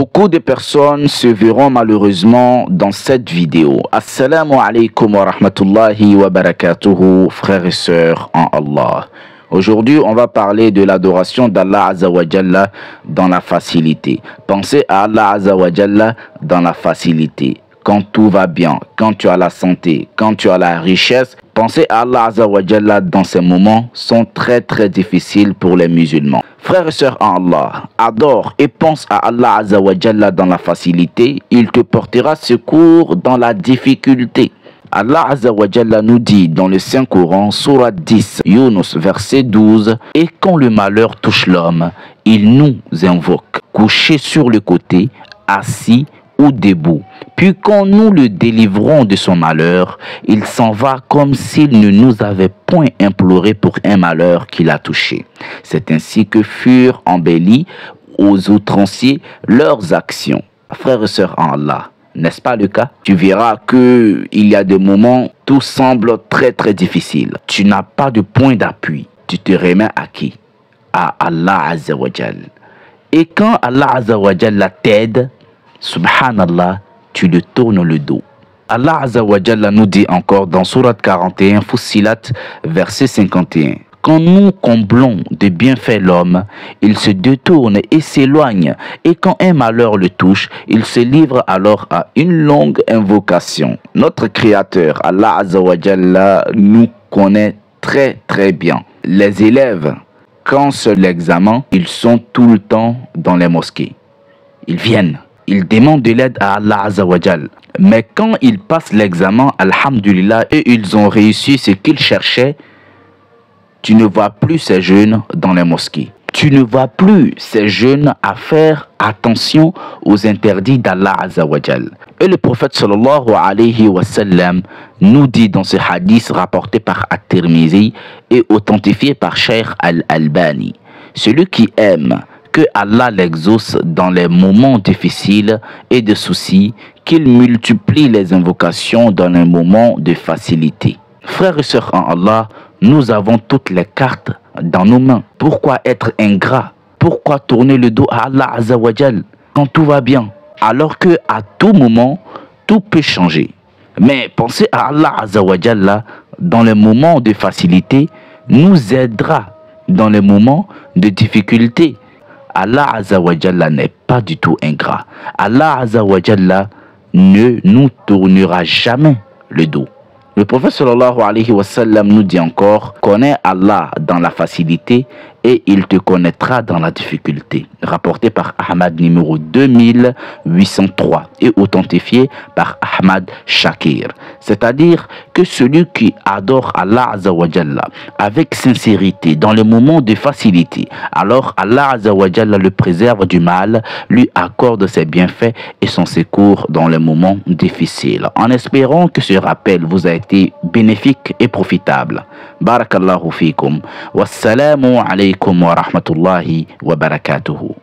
Beaucoup de personnes se verront malheureusement dans cette vidéo. Assalamu alaikum wa rahmatullahi wa barakatuhu, frères et sœurs en Allah. Aujourd'hui, on va parler de l'adoration d'Allah Azza wa Jalla dans la facilité. Pensez à Allah Azza wa Jalla dans la facilité. Quand tout va bien, quand tu as la santé, quand tu as la richesse, penser à Allah Azza wa Jalla dans ces moments sont très difficiles pour les musulmans. Frères et sœurs en Allah, adore et pense à Allah Azza wa Jalla dans la facilité, il te portera secours dans la difficulté. Allah Azza wa Jalla nous dit dans le Saint-Coran, Sourate 10, Yunus, verset 12, « Et quand le malheur touche l'homme, il nous invoque, couché sur le côté, assis ou debout. Puis quand nous le délivrons de son malheur, il s'en va comme s'il ne nous avait point imploré pour un malheur qu'il a touché. C'est ainsi que furent embellis aux outranciers leurs actions. » Frères et sœurs en Allah, n'est-ce pas le cas? Tu verras qu'il y a des moments, tout semble très difficile. Tu n'as pas de point d'appui. Tu te remets à qui? À Allah Azza wa Jal. Et quand Allah Azza wa Jal t'aide, subhanallah, tu lui tournes le dos. Allah Azza wa Jalla nous dit encore dans Sourate 41, Fussilat, verset 51. Quand nous comblons de bienfaits l'homme, il se détourne et s'éloigne. Et quand un malheur le touche, il se livre alors à une longue invocation. Notre Créateur, Allah Azza wa Jalla, nous connaît très bien. Les élèves, quand c'est l'examen, ils sont tout le temps dans les mosquées. Ils viennent. Ils demandent de l'aide à Allah Azza wa Jal. Mais quand ils passent l'examen, alhamdulillah, et ils ont réussi ce qu'ils cherchaient, tu ne vois plus ces jeunes dans les mosquées. Tu ne vois plus ces jeunes à faire attention aux interdits d'Allah Azza wa Jal. Et le prophète sallallahu alayhi wa sallam nous dit dans ce hadith rapporté par At-Tirmizi et authentifié par Cheikh Al-Albani, celui qui aime que Allah l'exauce dans les moments difficiles et de soucis, qu'il multiplie les invocations dans les moments de facilité. Frères et sœurs en Allah, nous avons toutes les cartes dans nos mains. Pourquoi être ingrat? Pourquoi tourner le dos à Allah Azza wa Jal quand tout va bien? Alors que à tout moment, tout peut changer. Mais penser à Allah Azza wa Jal dans les moments de facilité nous aidera dans les moments de difficulté. Allah Azza wa Jalla n'est pas du tout ingrat. Allah Azza wa Jalla ne nous tournera jamais le dos. Le prophète sallallahu alayhi wa sallam nous dit encore, connais Allah dans la facilité et il te connaîtra dans la difficulté. Rapporté par Ahmad numéro 2803 et authentifié par Ahmad Shakir. C'est-à-dire que celui qui adore Allah Azza wa Jalla avec sincérité dans les moments de facilité, alors Allah Azza wa Jalla le préserve du mal, lui accorde ses bienfaits et son secours dans les moments difficiles. En espérant que ce rappel vous a été bénéfique et profitable. Barakallahu fikum. Wassalamu alaykum wa rahmatullahi wa barakatuhu.